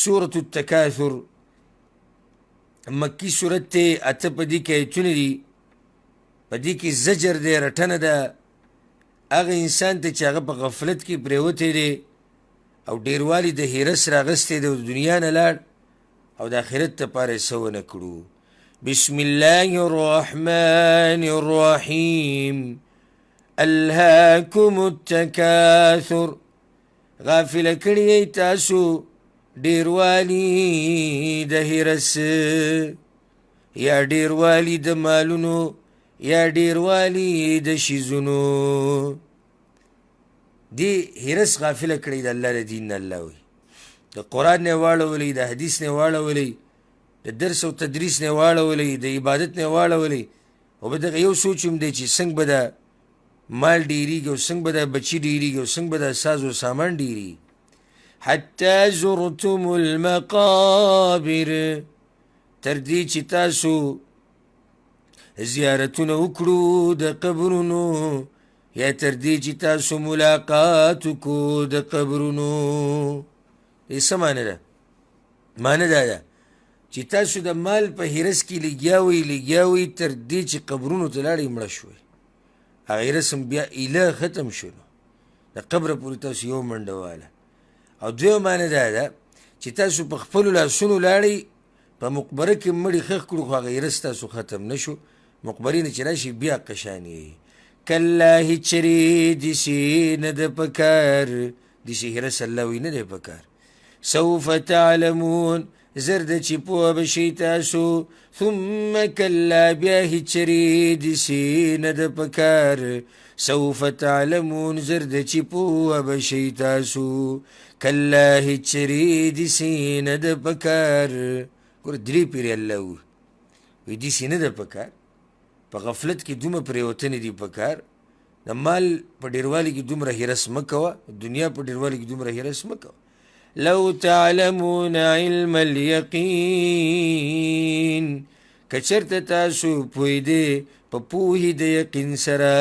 سورة التکاثر مکی صورت تے اته پا دی که ایتونه دی پا دی که زجر دی رټنه ده اغه انسان ته چې هغه په غفلت کې پریوتی دی او ډیروالی د هیرس راغستی دی او د دنیا نه لاړ او د آخرت دپاره یې څه ونه کړو. بسم الله الرحمن الرحیم الهاکم التکاثر غافله کړي یې تاسو ډیروالی د هیرس یا ډیروالی د مالونو یا ډیروالی د شیزونو. دی هرس غافله کړی د الله د دین نه. الله وی د قرآن نه واړولی، د حدیث نه واړولی، د درس او تدریس نه واړولی، د عبادت نه واړولی. او به دغه یو سوچ هم دی چې څنګه به د مال ډیریږي او څنګه به د بچي ډیریږي او څنګه به د ساز و سامان ډیریږي. حتی زرتم المقابر تر دې چې تاسو زیارتونه وکړو د قبرونو، یا تر دې چې تاسو ملاقات وکړو د قبرونو. دې څه معنی ده؟ معنی دا ده چې تاسو د مال په هرس کې لګیا وئ تر دې چې قبرونو ته لاړئ مړه شوئ. هغه هرس هم بیا ایله ختم شو نو د قبره پورې تاسو یو منډه واله. او دویمه معنی دا ده چې تاسو په خپلو لاسونو لاړئ په مقبره کې مړي ښخ کړو خو هغه هرس تاسو ختم نه شو. مقبرې نه چې راشي بیا قشان یې کله هیڅ چرې داسې نه ده پکار، داسې هرس الله وایي نه دی پکار. سوف تعلمون زر ده چې پوه به شئ تاسو. ثم کله بیا هیڅ چرې داسې نه ده پکار. سوف تعلمون زر ده چې پوه به شئ تاسو. کله هیڅ چرې داسې نه ده پکار. ګوره درې پیرې الله وایي داسې نه ده پکار. په غفلت کې دومره پریوتنې دي پکار. د مال په ډیروالي کې دومره هرس مه کوه، دنیا په ډیروالي کې دومره هرس مه کوه. لو تعلمون علم الیقین که چېرته تاسو پوهېدې په پوهې د یقین سره.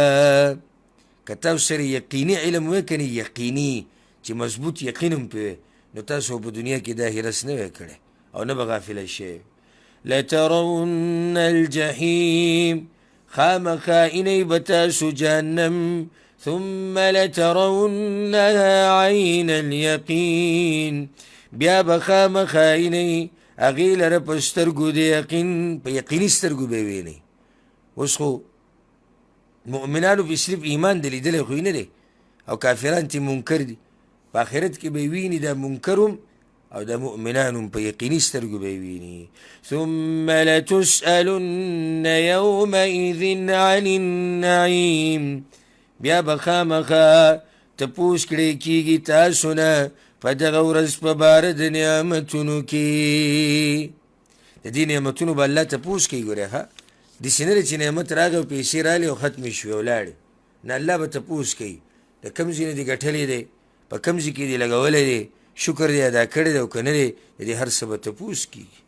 که تاسو سره یقیني علم وی که نه یقیني چې مضبوط یقین هم پې نو تاسو په دنیا کې دا هرس نه وی کړی او نه به غافله شئ. لترون الجحیم خامخا اینی بتاسو جهنم. ثم لترونها عین الیقین بیا به خامخا اینی هغې لره په سترګو د یقین په یقیني سترګو به یې وینئ. اوس خو مؤمنانو په صرف ایمان د لیدلی خو نه دی او کافران ترې منکر دي. په آخرت کې به یې ویني دا منکر هم او د مؤمنانو په یقیني سترګو به یې ویني. ثم لتسألن یومئذ عن النعیم بیا به خامخا تپوس کړی کېږي تاسو نه په دغه ورځ په باره د نعمتونو کې. د دې نعمتونو به الله تپوس کوي. ګورې ښه داسې نه دی چې نعمت راغی او پیسې رالې او ختمې شوې او لاړې. نه الله به تپوس کوي د کوم ځای نه دې ګټلی دی، په کوم ځای کې دې لګولی دی، شکر دې ادا کړی دی او که نه دی د دې هر څه به تپوس کېږي.